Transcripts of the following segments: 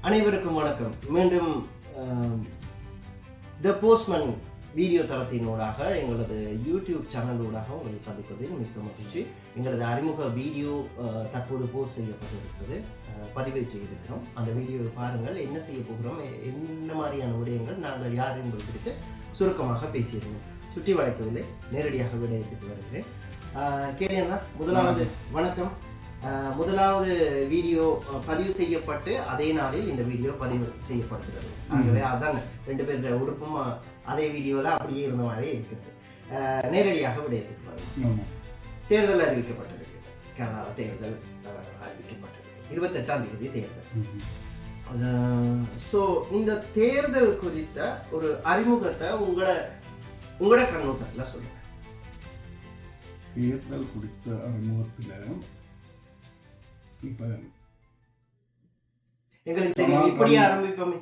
அனைவருக்கும் வணக்கம். மீண்டும் த போஸ்ட்மேன் வீடியோ தளத்தினூடாக எங்களது யூடியூப் சேனலூடாக உங்களை சந்திப்பதில் மிக்க மகிழ்ச்சி. எங்களது அறிமுக வீடியோ தற்போது போஸ்ட் செய்யப்பட்டிருக்கிறது, பதிவை செய்திருக்கிறோம். அந்த வீடியோவை பாருங்கள். என்ன செய்ய போகிறோம், என்ன மாதிரியான விடயங்கள், நாங்கள் யார் என்பது குறித்து சுருக்கமாக பேசியிருந்தோம். சுற்றி வளைக்கவில்லை, நேரடியாக விடயத்துக்கு வருகிறேன். கேரியண்ணா, முதலாவது வணக்கம். முதலாவது வீடியோ பதிவு செய்யப்பட்டு அதே நாளில் இந்த வீடியோ பதிவு செய்யப்படுகிறது. ஆகவே அதான் ரெண்டு பேர் உடுப்பும் அதே வீடியோவில் அப்படியே இருந்த மாதிரி இருக்கிறது. நேரடியாக விடயத்துக்கு வரும். தேர்தல் அறிவிக்கப்பட்டிருக்கு. கனடா தேர்தல் அறிவிக்கப்பட்டிருக்கு. 28ஆம் தேதி தேர்தல். ஸோ இந்த தேர்தல் குறித்த ஒரு அறிமுகத்தை உங்களோட கண்ணோட்டத்தில் சொல்லுங்க. தேர்தல் குறித்த அறிமுகத்தில் இப்போ எங்களுக்கு தெரியும், இப்படி ஆரம்பிப்போமே,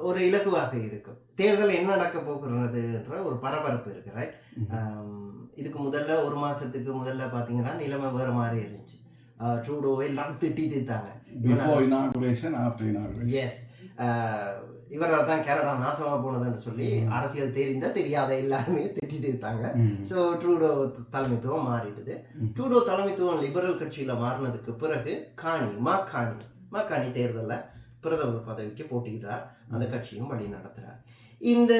ஒரு இலகுவாக இருக்கும். தேர்தல் என்ன நடக்க போகிறதுன்ற ஒரு பரபரப்பு இருக்கு, ரைட்? இதுக்கு முதல்ல ஒரு மாசத்துக்கு முதல்ல பாத்தீங்கன்னா நிலைமை வேற மாதிரி இருந்துச்சு. ட்ரூடோவை எல்லாம் திட்டி தீர்த்தாங்க. எஸ், இவரால் தான் கனடா நாசமா போனதுன்னு சொல்லி அரசியல் தெரியாத எல்லாருமே திட்டி தீர்த்தாங்க. ஸோ ட்ரூடோ தலைமைத்துவம் மாறிடுது. ட்ரூடோ தலைமைத்துவம் லிபரல் கட்சியில மாறினதுக்கு பிறகு மாக்காணி தேர்தலில் பிரதமர் பதவிக்கு போட்டியிடுறார். அந்த கட்சியும் வழி நடத்துறார். இந்த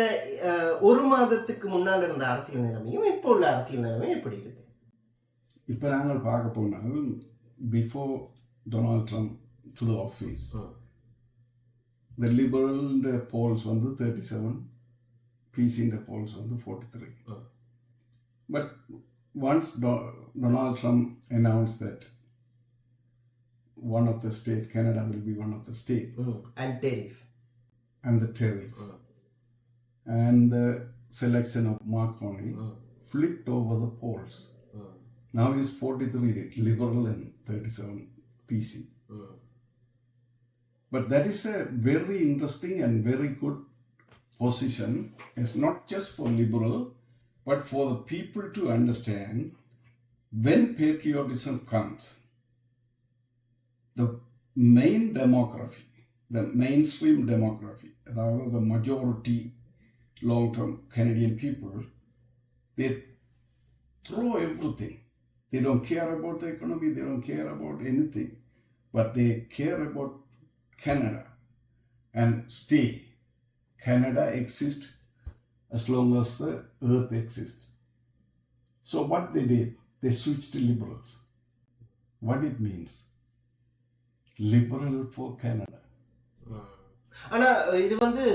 ஒரு மாதத்துக்கு முன்னால் இருந்த அரசியல் நிலைமையும் இப்போ உள்ள அரசியல் நிலைமையும் எப்படி இருக்கு? இப்போ நாங்கள் பார்க்க போனால் before Donald Trump to the office, the liberal polls வந்து 37, PC polls வந்து 43. But once Donald Trump announced that one of the state, Canada will be one of the state, and the tariff, and the selection of Mark Carney flipped over the polls. Now he's 43 liberal and 37 PC. But that is a very interesting and very good position. It's not just for liberal, but for the people to understand when patriotism comes, the main demography, the mainstream demography, the majority long-term Canadian people, they throw everything. They don't care about the economy, they don't care about anything, but they care about Canada and stay. Canada exists as long as the earth exists. So what they did, they switched to liberals. What it means? Liberal for Canada. ஆனா இது வந்து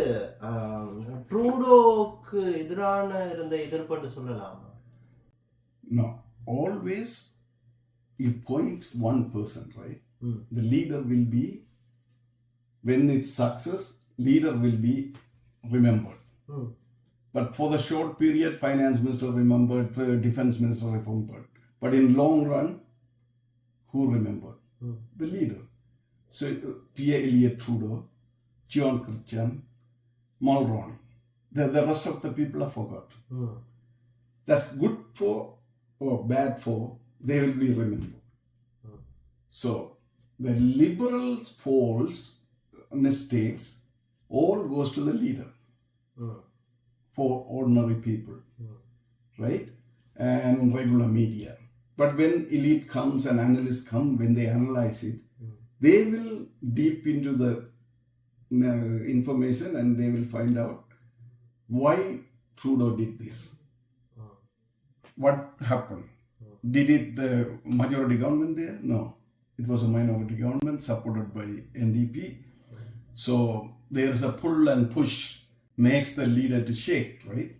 ட்ரூடோக்கு எதிரான இருந்த எதிர்ப்புன்னு சொல்லலாம். No, always you point one person, right? The leader will be, when it's success, leader will be remembered. But for the short period, finance minister remembered, defense minister remembered. But in long run, who remembered? The leader. So Pierre Elliott Trudeau, John Christian, Mulroney. The rest of the people are forgot. That's good for or bad for, they will be remembered. So the liberals' faults, mistakes, all goes to the leader for ordinary people, right? And regular media. But when elite comes and analysts come, when they analyze it, they will deep into the information and they will find out why Trudeau did this. What happened? Did it the majority government there? No. It was a minority government supported by NDP. So there's a pull and push makes the leader to shake, right?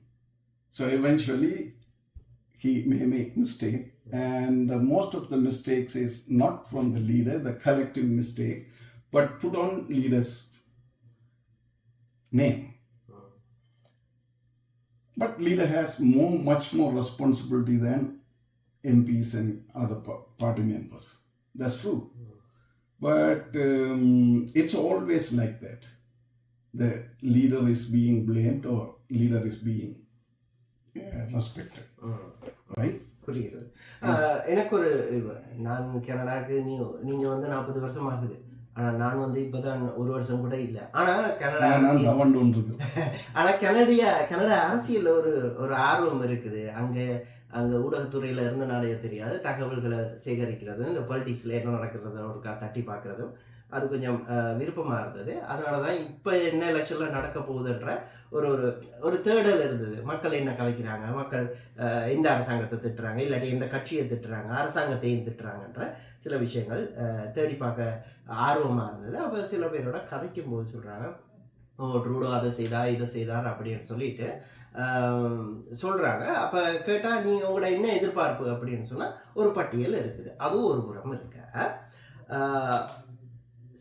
So eventually he may make mistake, and most of the mistakes is not from the leader, the collective mistakes, but put on leader's name. But leader has much more responsibility than MPs and other party members. That's true. But it's always like that. The leader is being blamed or leader is being respected. Right? புரியுது. எனக்கு ஒரு, நான் கனடாக்கு நீங்கள் வந்து 40 வருஷம் ஆகுது. ஆனால் நான் வந்து இப்போ தான் 1 வருஷம் கூட இல்லை. ஆனால் கனடா ஆனால் கனடா அரசியலில் ஒரு ஆர்வம் இருக்குது. அங்கே ஊடகத்துறையில் இருந்து நிறைய தெரியாது தகவல்களை சேகரிக்கிறதும் இந்த பொலிட்டிக்ஸில் என்ன நடக்கிறத ஒரு தட்டி பார்க்குறதும் அது கொஞ்சம் விருப்பமாக இருந்தது. அதனால தான் இப்போ என்ன எலெக்ஷனில் நடக்க போகுதுன்ற ஒரு தேடல் இருந்தது. மக்கள் என்ன கலைக்கிறாங்க, மக்கள் எந்த அரசாங்கத்தை திட்டுறாங்க, இல்லாட்டி எந்த கட்சியை திட்டுறாங்க, அரசாங்கத்தையும் திட்டுறாங்கன்ற சில விஷயங்கள் தேடி பார்க்க ஆர்வமாக இருந்தது. அப்போ சில பேரோட கதைக்கும் போது சொல்கிறாங்க, ட்ரூடோ அதை செய்தார் இதை செய்தார் அப்படின்னு சொல்லிட்டு சொல்கிறாங்க. அப்போ கேட்டால் நீங்கள் உங்களோட என்ன எதிர்பார்ப்பு அப்படின்னு சொன்னால் ஒரு பட்டியல் இருக்குது. அதுவும் ஒரு புறம் இருக்க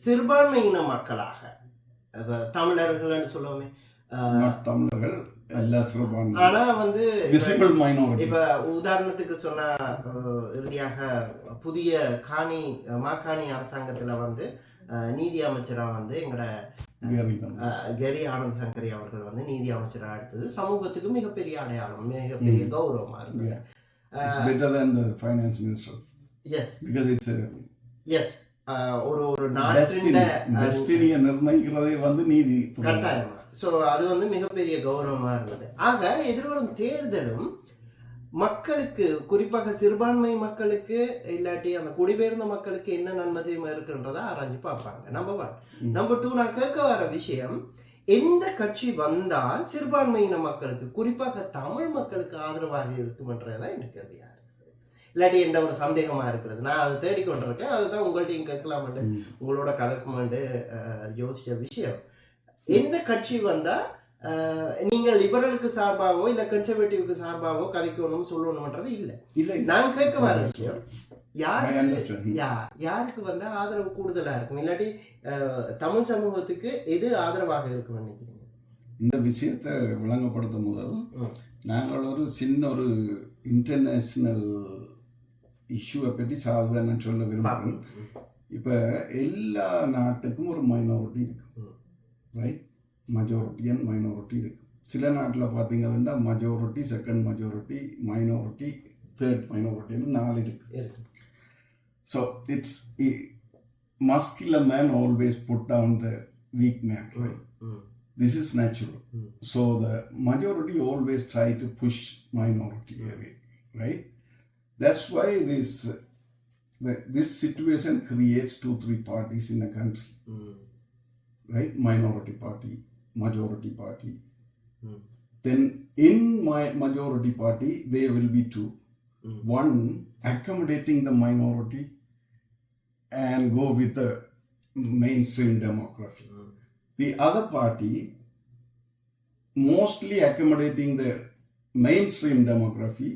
சிறுபான்மையின மக்களாக தமிழர்கள்னு சொல்லுவோமே, தமிழர்கள் ஆனா வந்து இப்ப உதாரணத்துக்கு சொன்னா இறுதியாக புதிய மாகாணி அரசாங்கத்துல வந்து நீதி அமைச்சரா வந்து எங்கட கெரி ஆனந்த் சங்கரி அவர்கள் வந்து நீதி அமைச்சரா எடுத்தது சமூகத்துக்கு மிகப்பெரிய அடையாளம், மிகப்பெரிய கௌரவமா இருந்தது. ஒரு டெஸ்டினியை நிர்ணயிக்கிறதே வந்து நீதி கட்டாயமா. ஸோ அது வந்து மிகப்பெரிய கௌரவமா இருந்தது. ஆக எதிர்வரும் தேர்தலும் மக்களுக்கு, குறிப்பாக சிறுபான்மை மக்களுக்கு இல்லாட்டி அந்த குடிபெயர்ந்த மக்களுக்கு என்ன நன்மதியமா இருக்குன்றதை ஆராய்ச்சி பார்ப்பாங்க. நம்பர் 1. நம்பர் 2, நான் கேட்க வர விஷயம், எந்த கட்சி வந்தால் சிறுபான்மையின மக்களுக்கு, குறிப்பாக தமிழ் மக்களுக்கு ஆதரவாக இருக்கும்ன்றதான் எனக்கு கேள்வியா இருக்கு. இல்லாட்டி எந்த ஒரு சந்தேகமா இருக்கிறது. நான் அதை தேடிக்கொண்டிருக்கேன். அதுதான் உங்கள்கிட்டையும் கேட்கலாமட்டு உங்களோட கதைக்குமாண்டு யோசிச்ச விஷயம். எந்த கட்சி வந்தா நீங்க லிபரலுக்கு சார்பாவோ இல்ல கன்சர்வேட்டிவ்க்கு சார்பாவோ கதைக்கணும் சொல்லணும்ன்றது இல்லை. நான் கேட்க வர விஷயம், யாருக்கு வந்தா ஆதரவு கூடுதலா இருக்கும், இல்லாட்டி தமிழ் சமூகத்துக்கு எது ஆதரவாக இருக்கும் நினைக்கிறீங்க? இந்த விஷயத்தை விளங்கப்படுத்தும் முதல் நாங்கள் ஒரு சின்ன ஒரு இன்டர்நேஷனல் இஷ்யூவை பற்றி சாதாரண சொல்ல விரும்புகிறேன். இப்போ எல்லா நாட்டுக்கும் ஒரு மைனாரிட்டி இருக்கு, ரைட்? மெஜாரிட்டி அண்ட் மைனாரிட்டி இருக்கு. சில நாட்டில் பார்த்தீங்கன்னா majority, second majority, minority, third மைனாரிட்டின்னு 4 இருக்கு. So it's muscular man always put down the weak man, right? This is natural. So the majority always try to push minority away, right? That's why this situation creates 2-3 parties in a country, right? Minority party, majority party. Then in my majority party there will be 2. One accommodating the minority and go with the mainstream demography. The other party mostly accommodating the mainstream demography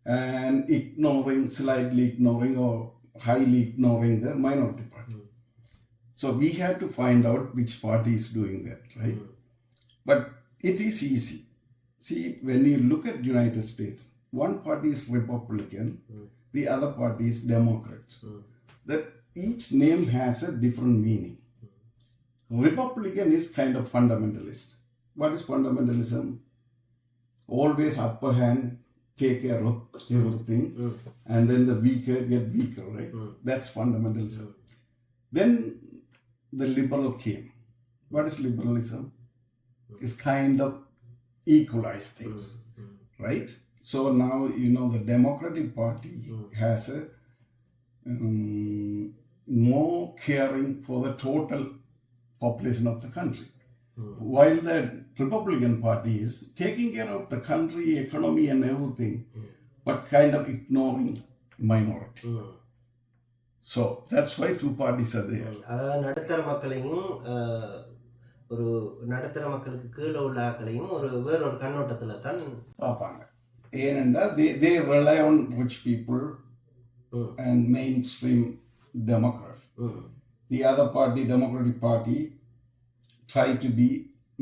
and slightly ignoring or highly ignoring the minority party. So we have to find out which party is doing that, right? But it is easy. See, when you look at United States, one party is Republican, the other party is Democrat. That each name has a different meaning. Republican is kind of fundamentalist. What is fundamentalism? Always upper hand, take care of everything, and then the weaker get weaker, right? That's fundamentalism. Then the liberal came. What is liberalism? It's kind of equalize things, right? So now, the Democratic Party has a more caring for the total population of the country, while the Republican Party is taking care of the country, economy and everything, but kind of ignoring minority. So that's why 2 parties are there. அதாவது நடுத்தர மக்களுக்கு கீழே உள்ள ஆக்களையும் வேறொரு கண்ணோட்டத்தில் தான் பார்ப்பாங்க. ஏனென்றா they rely on rich people and mainstream demography. The other party, Democratic Party, try to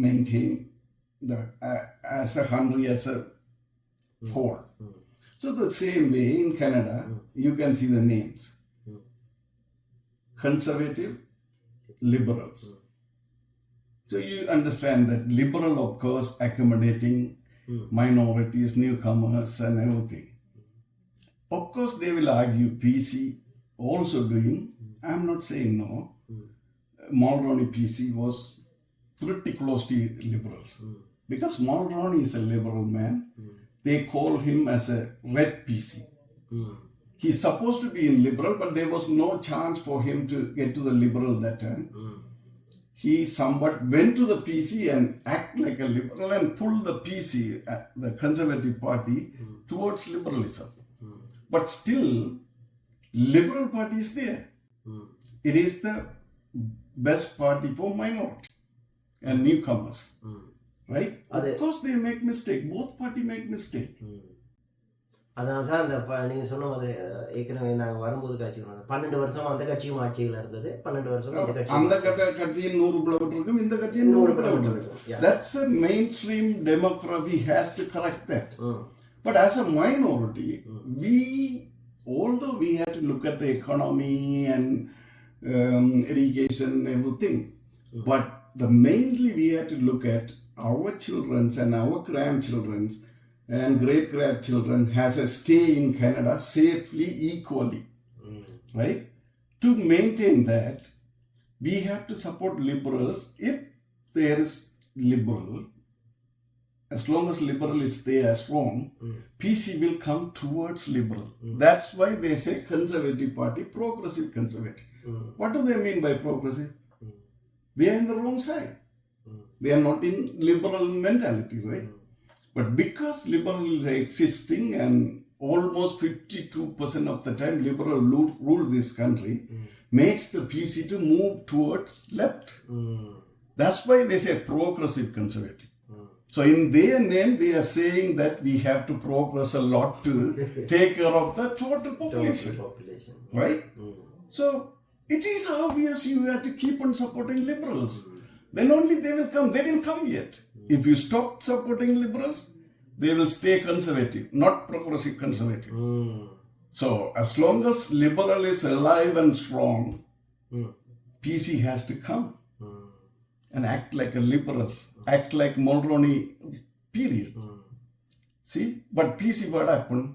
maintain as a hungry as a whole. So the same way in Canada, you can see the names: conservative, liberals. So you understand that liberal, of course, accommodating minorities, newcomers and everything. Of course, they will argue PC also doing. I'm not saying no, Mulroney PC was pretty close to liberals. Because Mulroney is a liberal man, they call him as a red PC. He's supposed to be in liberal, but there was no chance for him to get to the liberal that time. He somewhat went to the PC and act like a liberal and pulled the PC, the Conservative Party, towards liberalism. But still, Liberal Party is there. It is the best party for minority and newcomers. Right? Of course they make mistake. Both party make mistake. அதனால தான் அந்த நீங்கள் சொன்ன மாதிரி ஏற்கனவே நாங்கள் வரும்போது காட்சி 12 வருஷம் அந்த கட்சியும் ஆட்சியில் இருந்தது, 12 வருஷம் அந்த கட்சியின் 100 பிளவுட் இருக்கும், இந்த கட்சியின் 100 பிளவுட் இருக்கும். That's a mainstream democracy has to correct that. But as a minority, although we have to look at the economy and education and everything, but mainly we have to look at our children's and our grandchildren's and great-grandchildren has a stay in Canada safely, equally. Right? To maintain that, we have to support liberals. If there is liberal, as long as liberal is there strong, PC will come towards liberal. That's why they say conservative party, progressive conservative. What do they mean by progressive? They are in the wrong side. They are not in liberal mentality, right? But because liberal is existing and almost 52% of the time liberal rule this country, makes the PC to move towards left. That's why they say progressive conservative. So in their name, they are saying that we have to progress a lot to take care of the total population. Right? So it is obvious you have to keep on supporting liberals. Then only they will come. They didn't come yet. If you stop supporting liberals, they will stay conservative, not progressive conservative. So as long as liberal is alive and strong, PC has to come and act like a liberal, act like Mulroney period. See, but PC what happened?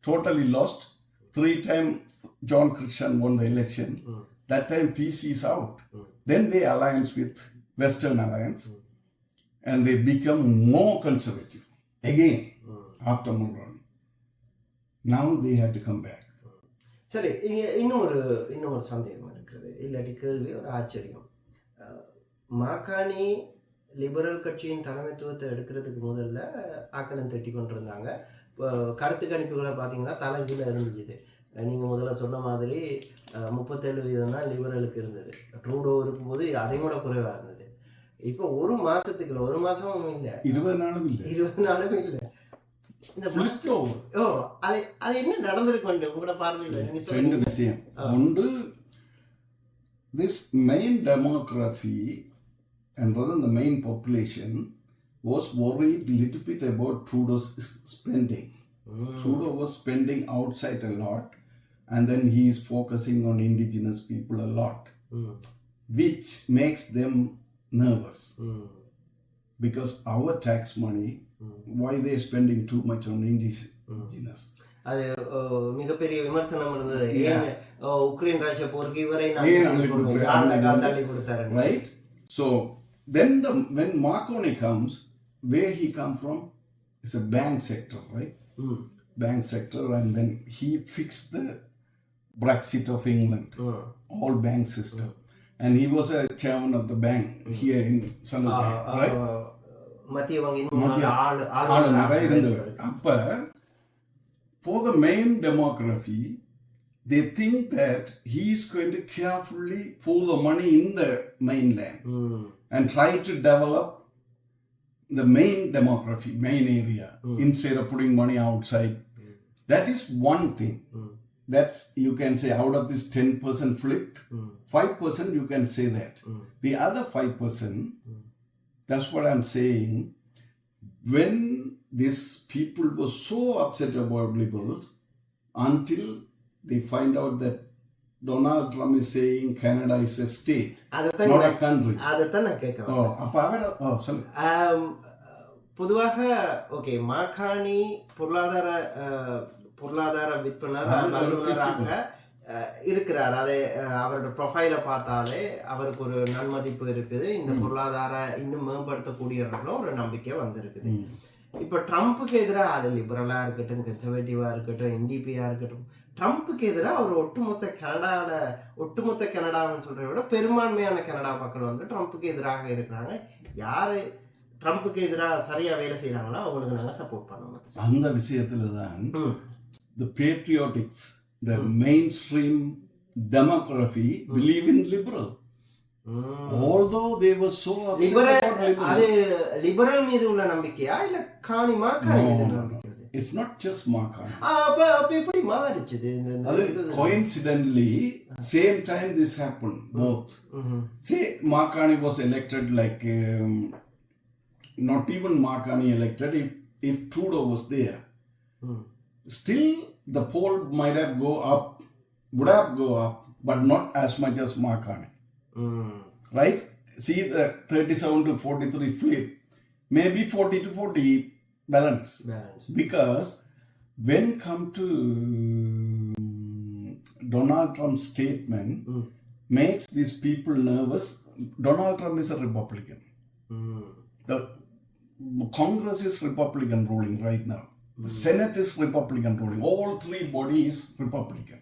Totally lost. 3 times John Christian won the election. That time PC is out. Then they alliance with Western Alliance and they become more conservative again after Mulroney. Now they have to come back. சரி, இன்னொரு சந்தேகம் இருக்கிறது, இல்லாட்டி கேள்வி, ஒரு ஆச்சரியம். மாகாணி liberal கட்சியின் தலைமைத்துவத்தை எடுக்கிறதுக்கு முதல்ல ஆக்கலம் தட்டி கொண்டிருந்தாங்க. கருத்து கணிப்புகளை பார்த்தீங்கன்னா தலைகீழ இருந்துச்சு. நீங்கள் முதல்ல சொன்ன மாதிரி 37% தான் லிபரலுக்கு இருந்தது. ட்ரூடோ இருக்கும்போது அதை விட குறைவாக இருந்தது. இப்போ ஒரு மாசத்துக்குள்ள, ஒரு மாசமும் இல்லை, 20 நாளும் இல்லை, இந்த அது என்ன நடந்திருக்கு உங்களோட பார்வையில்? ரெண்டு விஷயம். ஒன்று, this main demography and rather the main population was worried little bit about Trudeau's spending. Trudeau was spending outside a lot and then he is focusing on indigenous people a lot, which makes them nervous. Because our tax money, why they are spending too much on indigenous? அது மிகப்பெரிய விமர்சனம் இருந்தது. Ukraine Russia போருக்கு இவரை கொடுத்தாரு. Right? So then when Marconi comes, where he come from is a bank sector, right? Bank sector, and then he fixed the Brexit of England, all bank system. And he was a chairman of the bank here in Sanadai, right? மத்திய வங்கியின் அப்ப for the main demography, they think that he is going to carefully pour the money in the mainland and try to develop the main demography, main area, instead of putting money outside. That is one thing. That's, you can say, out of this 10% flipped, 5% you can say that. The other 5%, that's what I'm saying. When these people were so upset about liberals, until they find out that Donald Trump is saying Canada is a state, not a country. அதைத்தான் நான் கேட்கிறேன். பொதுவாக okay, மாகாணி பொருளாதார விற்பனர் வல்லுநராக இருக்கிறார். அதை அவரோட ப்ரொஃபைலை பார்த்தாலே அவருக்கு ஒரு நன்மதிப்பு இருக்குது. இந்த பொருளாதார இன்னும் மேம்படுத்தக்கூடியவர்களும் ஒரு நம்பிக்கை வந்திருக்குது. இப்போ ட்ரம்ப்புக்கு எதிராக அது லிபரலாக இருக்கட்டும், கன்சர்வேட்டிவாக இருக்கட்டும், என்டிபியாக இருக்கட்டும், ட்ரம்ப்புக்கு எதிராக ஒரு ஒட்டுமொத்த கனடான்னு சொல்கிறத விட பெரும்பான்மையான கனடா மக்கள் வந்து ட்ரம்ப்புக்கு எதிராக இருக்கிறாங்க. யார் ட்ரம்ப்புக்கு எதிராக சரியாக வேலை செய்கிறாங்களோ அவங்களுக்கு நாங்கள் சப்போர்ட் பண்ணணும். அந்த விஷயத்தில் தான் the patriotics, the mainstream demography believe in liberal. Although they were so upset about liberal. Liberal மீது உள்ள நம்பிக்கையா இல்ல மார்கானி மீது நம்பிக்கை? It's not just Markani. அப்ப எப்படி மாறிச்சு? Coincidentally, same time this happened, both. Say Markani was elected like, not even Markani elected, if Trudeau was there. Still the poll might have would have go up, but not as much as Markani. Right? See the 37 to 43 flip, maybe 40 to 40 balance. Because when come to Donald Trump's statement makes these people nervous. Donald Trump is a Republican. The Congress is Republican ruling right now. The Senate is Republican ruling. All three bodies Republican.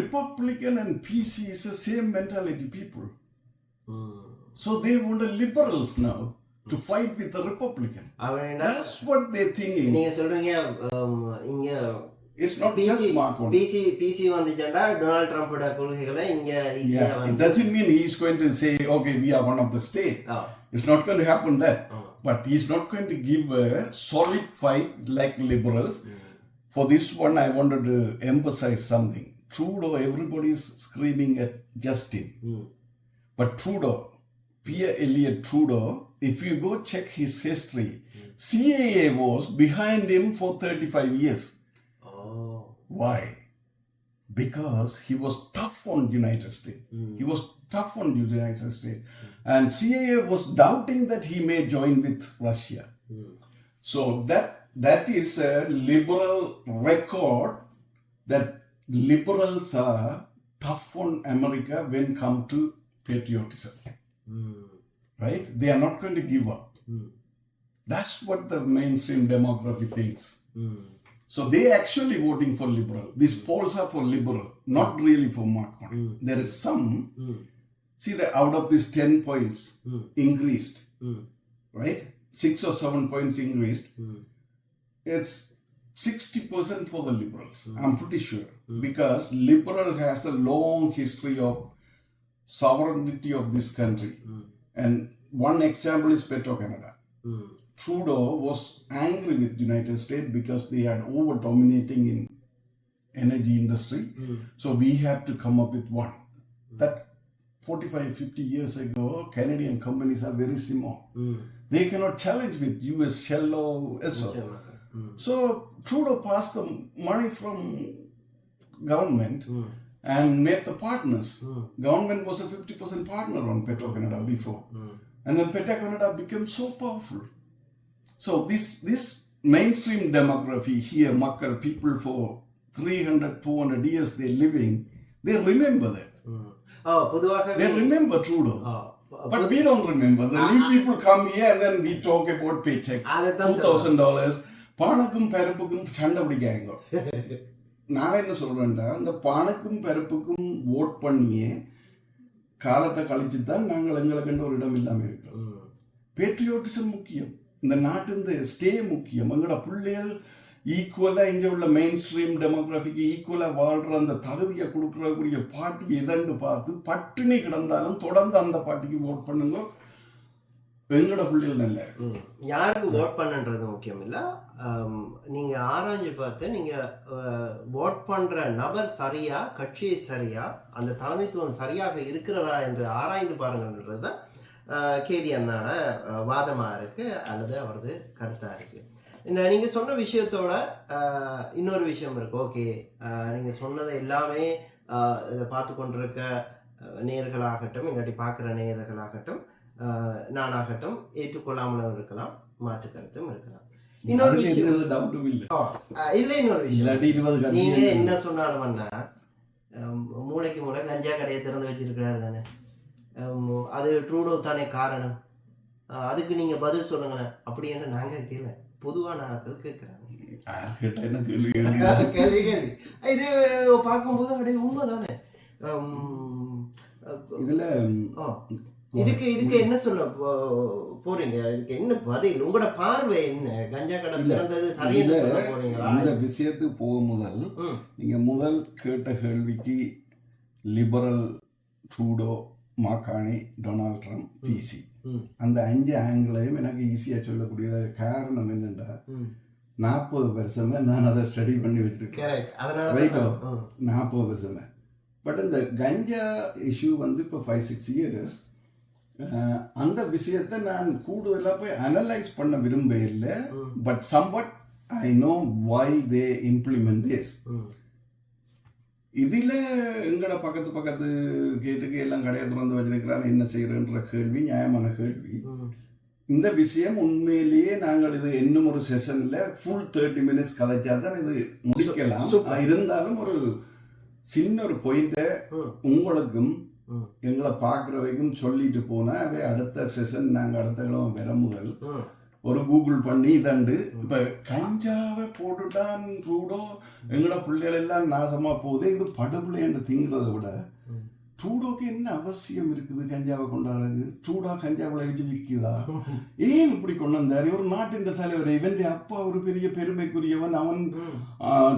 Republican and PC is the same mentality people. So they want the liberals now to fight with the Republican. That's what they're thinking. நீங்க சொல்றீங்க இங்க it's not just Markoni. PC வந்துட்டா Donald ட்ரம்போட கொள்கைகளை இங்க ஈஸியா it doesn't mean he's going to say okay we are one of the state. It's not going to happen that. But he's not going to give a solid fight like liberals. For this one, I wanted to emphasize something. Trudeau, everybody is screaming at Justin. But Trudeau, Pierre Elliott Trudeau, if you go check his history, CAA was behind him for 35 years. Why? Because he was tough on United States. He was tough on United States. And CAA was doubting that he may join with Russia. So that is a liberal record that liberals are tough on America when come to patriotism. Right? They are not going to give up. That's what the mainstream demography thinks. So they actually voting for liberal. These polls are for liberal, not really for Marconi. There is some, see that out of these 10 points increased, right? 6 or 7 points increased. It's 60% for the liberals. I'm pretty sure. Because liberal has a long history of sovereignty of this country. And one example is Petro-Canada. Trudeau was angry with the United States because they had over-dominating in energy industry. So we had to come up with one. That 45-50 years ago, Canadian companies are very small. They cannot challenge with US Shell or ESSO. So Trudeau passed the money from government and made the partners. Government was a 50% partner on Petro-Canada before. And then Petro-Canada became so powerful. So this mainstream demography here, Makkar people for 300-400 years they're living, they remember that. They remember Trudeau. But we don't remember. The new people come here and then we talk about paycheck. $2,000. பானுக்கும் பருப்புக்கும் சண்டை பிடிக்காங்க. நான் என்ன சொல்றேன்டா, அந்த பானுக்கும் பருப்புக்கும் vote பண்ணியே காலத்தை கழிச்சு தான் நாங்கள் எங்களுக்கு ஒரு இடம் இல்லாமல் இருக்கிறோம். பேட்ரியோட்டிசம் முக்கியம். இந்த நாட்டு இந்த ஸ்டே முக்கியம். எங்களோட பிள்ளைகள் ஈக்குவலாக இங்கே உள்ள மெயின் ஸ்ட்ரீம் டெமோக்ராஃபிக்கு ஈக்குவலாக வாழ்கிற அந்த தகுதியை கொடுக்குறக்கூடிய பார்ட்டி எதன்னு பார்த்து பட்டினி கிடந்தாலும் தொடர்ந்து அந்த பார்ட்டிக்கு ஓட் பண்ணுங்க. எங்களோட பிள்ளைகள் நல்லா இருக்கு. யாருக்கு ஓட் பண்ணுன்றது முக்கியம் இல்லை. நீங்கள் ஆராய்ஞ்சு பார்த்து நீங்கள் ஓட் பண்ணுற நபர் சரியா, கட்சி சரியா, அந்த தலைமைத்துவம் சரியாக இருக்கிறதா என்று ஆராய்ந்து பாருங்கன்றது தான் கேதி அண்ணாட வாதமாக இருக்குது அல்லது அவரது கருத்தாக இருக்குது. இந்த நீங்கள் சொன்ன விஷயத்தோட இன்னொரு விஷயம் இருக்குது. ஓகே, நீங்கள் சொன்னதை எல்லாமே இதை பார்த்து கொண்டிருக்க நேயர்களாகட்டும், இல்லாட்டி பார்க்குற நேயர்களாகட்டும், நானாகட்டும் ஏற்றுக்கொள்ளாமலும் இருக்கலாம், மாற்று கருத்தும் இருக்கலாம். இன்னொரு விஷயம், இதுல இன்னொரு விஷயம், நீங்க என்ன சொன்னாலும் மூளைக்கு மூளை கஞ்சா கடையை திறந்து வச்சிருக்கிறாரு தானே. அது ட்ரூடோ தானே காரணம். அதுக்கு நீங்க பதில் சொல்லுங்களேன். அப்படி என்ன நாங்க கேட்கல, பொதுவான ஆட்கள் கேட்கிறாங்க. கேள்வி இது பார்க்கும்போது அப்படியே உண்மைதானே. இதுல இதுக்கு என்ன சொல்ல போறீங்க? இதுக்கு என்ன பதில்? உங்களோட பார்வை என்ன? கஞ்சா கடை திறந்தது சரின்னு சொல்ல போறீங்களா? இந்த விஷயத்துக்கு போக நீங்க முதல் கேட்ட கேள்விக்கு liberal, Trudeau, Mark Carney, Donald Trump, PC, அந்த 5 ஆங்கிளையும் எனக்கு ஈஸியா சொல்லக்கூடிய காரணம் என்னென்றா 40 வருஷமே நான் அதை ஸ்டடி பண்ணி வச்சிருக்கேன். 40 வருஷமே. பட் இந்த கஞ்சா இஷ்யூ வந்து இப்போ 5-6 இயர்ஸ் அந்த விஷயத்தை நான் கூடுதலாக போய் அனலைஸ் பண்ண விரும்ப இல்லை. But somewhat I know why they implement this. இதில் எங்கட பக்கத்து கேட்டுக்கு எல்லாம் கடையை திறந்து வச்சிருக்கிறான்னு என்ன செய்யறன்ற கேள்வி நியாயமான கேள்வி. இந்த விஷயம் உண்மையிலேயே நாங்கள் இது இன்னும் ஒரு செஷன்ல ஃபுல் 30 மினிட்ஸ் கதைச்சா தான் இது முடிக்கலாம். இருந்தாலும் ஒரு சின்ன ஒரு பாயிண்ட உங்களுக்கும் எங்களை பார்க்குறவைக்கும் சொல்லிட்டு போனா அவை அடுத்த செஷன் நாங்கள் அடுத்த கிழமை வர முதல் ஒரு கூகுள் பண்ணி தண்டு இப்ப கஞ்சாவை போட்டுட்டான் ட்ரூடோ எங்களோட பிள்ளைகள் எல்லாம் நாசமா போகுது. இது படுபிள்ளைன்னு திங்கிறத விட ட்ரூடோக்கு என்ன அவசியம் இருக்குது கஞ்சாவை கொண்டாடுறது? ட்ரூடா கஞ்சா விளைவிச்சு விற்குதா? ஏன் இப்படி கொண்டு வந்தாரு? ஒரு நாட்டின் தலைவர், இவன் அப்பா ஒரு பெரிய பெருமைக்குரியவன், அவன்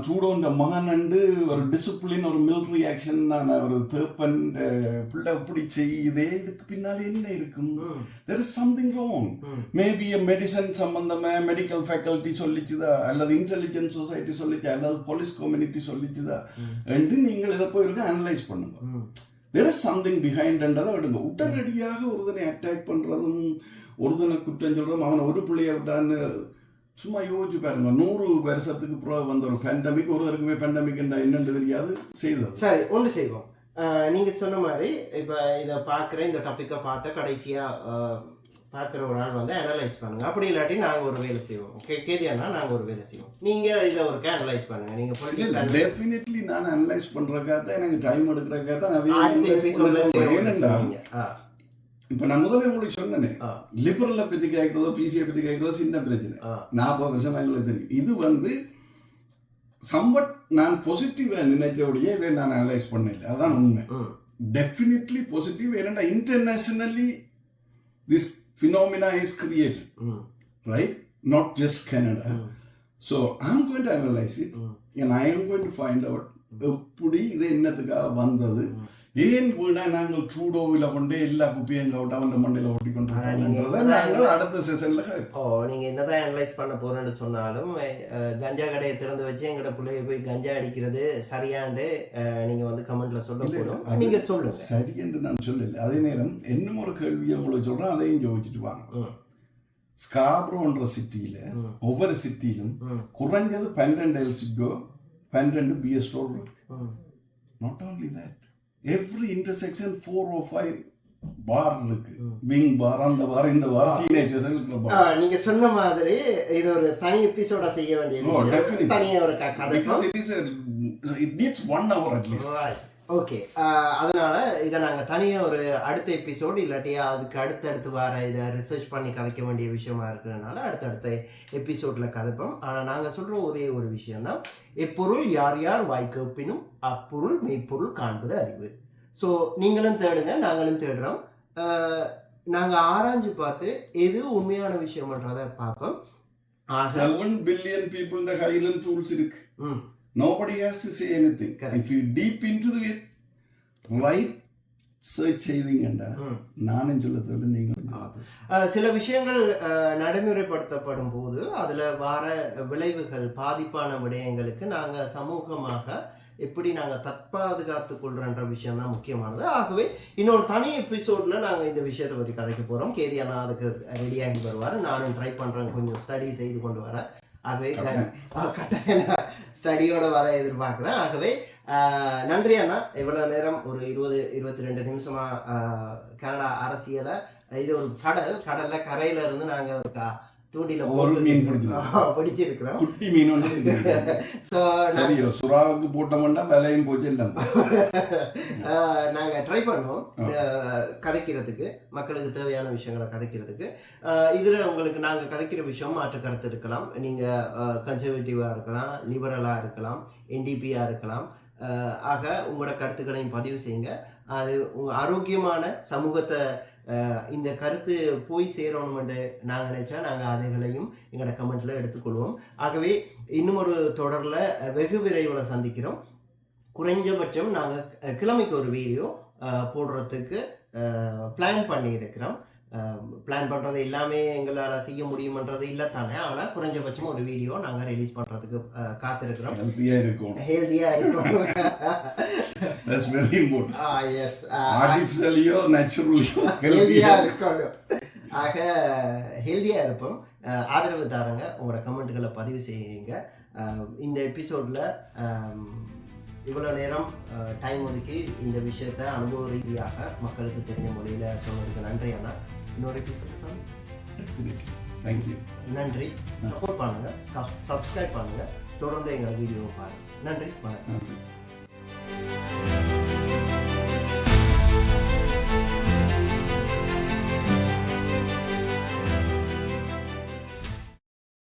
ட்ரூடோன்ற மகன் அண்டு ஒரு டிசிப்ளின், ஒரு மிலிட்ரி ஆக்ஷன், ஒரு தேப்பன் பிள்ளை இப்படி செய்யுதே, இதுக்கு பின்னாலே என்ன இருக்கும்? there is something wrong. Maybe medicine சம்பந்தமா மெடிக்கல் ஃபேக்கல்டி சொல்லிச்சுதா, அல்லது இன்டெலிஜென்ஸ் சொசைட்டி சொல்லிச்சா, அல்லது போலீஸ் கம்யூனிட்டி சொல்லிச்சுதா என்று நீங்கள் இதை போயிருக்க அனலைஸ் பண்ணுங்க. there is something behind என்றதை விடுங்க. உடனடியாக ஒருதனை அட்டாக் பண்றதும் ஒருதனை குற்றம் சொல்றதும், அவனை ஒரு பிள்ளைய விட்டான்னு சும்மா யோசிச்சு பாருங்க. 100 வருஷத்துக்கு பிறகு வந்த ஒரு பேண்டமிக், ஒருத்தருக்குமே பேண்டமிக் என்னன்னு தெரியாது செய்தது. சரி, ஒன்று செய்வோம். நீங்க சொன்ன மாதிரி இப்ப இதை பார்க்குற இந்த டாப்பிக்கை பார்த்த கடைசியா பார்க்குற ஒரு ஆள் வந்து அனலைஸ் பண்ணுங்க. அப்படி இல்லாட்டி நாங்கள் ஒரு வேலை செய்வோம். கேதியானா நாங்கள் ஒரு வேலை செய்வோம். நீங்கள் இதை ஒரு அனலைஸ் பண்ணுங்க. நீங்கள் டெஃபினெட்லி நான் அனலைஸ் பண்ணுறக்காக எனக்கு டைம் எடுக்கிறக்காக தான். இப்போ நான் முதல்ல உங்களுக்கு சொன்னேனே, லிபரலை பற்றி கேட்குறதோ பிசியை பற்றி கேட்குறதோ சின்ன பிரச்சனை. 40 வருஷம் எங்களுக்கு தெரியும். இது வந்து சம்பட் நான் பாசிட்டிவாக நினைச்சபடியே இதை நான் அனலைஸ் பண்ணல. அதான் உண்மை. Definitely positive. ஏன்னா internationally this phenomena is created, right? Not just Canada. So I'm going to analyze it and I am going to find out எப்படி இது என்னத்துக்காக வந்தது, ஏன் வீணா நாங்கள் ட்ரூடோவில் கொண்டே எல்லா குப்பையும் எங்க அவன் மண்டையில் ஓட்டி கொண்டு அடுத்த செஷன்ல. நீங்க என்னதான் அனலைஸ் பண்ண போறேன்னு சொன்னாலும் கஞ்சா கடையை திறந்து வச்சு எங்களோட பிள்ளைய போய் கஞ்சா அடிக்கிறது சரியாண்டு நீங்க வந்து கமெண்ட்ல சொல்ல போதும். நீங்க சொல்லுங்க. சரி என்று நான் சொல்லல. அதே நேரம் இன்னும் ஒரு கேள்வியை உங்களுக்கு சொல்றேன், அதையும் யோசிச்சுட்டு வாங்க. ஸ்காப்ரோன்ற சிட்டியில ஒவ்வொரு சிட்டியிலும் குறைஞ்சது 12 எல்சிக்கோ 12 பிஎஸ் ஸ்டோர் இருக்கு. Not only that, every intersection 4 or 5 பார் இருக்கு. விங் பார், அந்த பார், இந்த பார், டீனேஜர்ஸ். நீங்க சொன்ன மாதிரி இது ஒரு தனி எபிசோட செய்ய வேண்டிய விஷயம். தனியா ஒரு கதை. It needs 1 hour at least. Okay, அதனால இதை நாங்கள் தனியாக ஒரு அடுத்த எபிசோடு இல்லாட்டி அதுக்கு அடுத்தடுத்து வர இதை ரிசர்ச் பண்ணி கதைக்க வேண்டிய விஷயமா இருக்கிறதுனால அடுத்தடுத்த எபிசோடில் கதைப்போம். ஆனால் நாங்கள் சொல்கிற ஒரே ஒரு விஷயம்தான், எப்பொருள் யார் யார் வாய்க்கப்பினும் அப்பொருள் மெய்ப்பொருள் காண்பது அறிவு. ஸோ நீங்களும் தேடுங்க, நாங்களும் தேடுறோம். நாங்கள் ஆராய்ஞ்சு பார்த்து எது உண்மையான விஷயம்ன்றதை பார்ப்போம். 7 billion people இந்த கையிலும் டூல்ஸ் இருக்கு. Nobody has to say anything. Correct. If you deep into the right search செய்தீங்கண்டா நானும் சொல்லத்தோடு நீங்கள் சில விஷயங்கள் நடைமுறைப்படுத்தப்படும் போது அதில் வர விளைவுகள் பாதிப்பான விடயங்களுக்கு நாங்கள் சமூகமாக எப்படி நாங்கள் தற்பாதுகாத்து கொள்றன்ற விஷயம் தான் முக்கியமானது. ஆகவே இன்னொரு தனி எபிசோடில் நாங்கள் இந்த விஷயத்தை பற்றி கதைக்க போகிறோம். கேதியானா அதுக்கு ரெடியாகி வருவார். நானும் ட்ரை பண்ணுறேன், கொஞ்சம் ஸ்டடி செய்து கொண்டு வரேன். ஆகவே கட்டாய ஸ்டடியோட வர எதிர்பார்க்குறேன். ஆகவே நன்றி அண்ணா. இவ்வளோ நேரம் ஒரு 20-22 நிமிஷமாக கனடா அரசியலை, இது ஒரு கடலில் கரையில் இருந்து நாங்கள் ஒரு தூண்டில ஒரு மீன் பிடிச்சிருக்கிறோம். குட்டி மீன் ஒன்று. சரியோ சுறாவுக்கு போட்டோம்னா விலையும் போச்சு இல்லை. நாங்கள் ட்ரை பண்ணுவோம் கதைக்கிறதுக்கு, மக்களுக்கு தேவையான விஷயங்களை கதைக்கிறதுக்கு. இதில் உங்களுக்கு நாங்கள் கதைக்கிற விஷயம் மாற்று கருத்து இருக்கலாம். நீங்கள் கன்சர்வேட்டிவாக இருக்கலாம், லிபரலாக இருக்கலாம், என்டிபியாக இருக்கலாம். ஆக உங்களோட கருத்துக்களையும் பதிவு செய்யுங்க. அது உங்கள் ஆரோக்கியமான சமூகத்தை இந்த கருத்து போய் சேரணும்னு நாங்கள் நினைச்சா நாங்கள் அதுகளையும் எங்களோட கமெண்ட்ல எடுத்துக்கொள்வோம். ஆகவே இன்னும் ஒரு தொடரில் வெகு விரைவில் சந்திக்கிறோம். குறைஞ்சபட்சம் நாங்கள் கிழமைக்கு ஒரு வீடியோ போடுறதுக்கு பிளான் பண்ணியிருக்கிறோம். பிளான் பண்ணுறது எல்லாமே எங்களால் செய்ய முடியுமன்றது இல்லை தானே. ஆனால் குறைஞ்சபட்சம் ஒரு வீடியோ நாங்கள் ரிலீஸ் பண்ணுறதுக்கு காத்திருக்கிறோம். ஹெல்த்தியாக இருக்கும். That's very important. Yes. Artificially-யோ naturally-யோ ஹெல்த்தியாக இருக்கணும். ஆக ஹெல்த்தியாக இருப்போம். ஆதரவு தாருங்க. உங்களோட கமெண்ட்டுகளை பதிவு செய்யுங்க. இந்த எபிசோடில் இவ்வளோ நேரம் டைம் ஒதுக்கி இந்த விஷயத்தை அனுபவ ரீதியாக மக்களுக்கு தெரிஞ்ச மொழியில் சொன்னதுக்கு நன்றி அண்ணா. இன்னொரு எபிசோட சார் தேங்க்யூ. நன்றி. சப்போர்ட் பண்ணுங்கள், சப்ஸ்கிரைப் பண்ணுங்கள், தொடர்ந்து எங்கள் வீடியோவை பாருங்கள். நன்றி, வணக்கம்.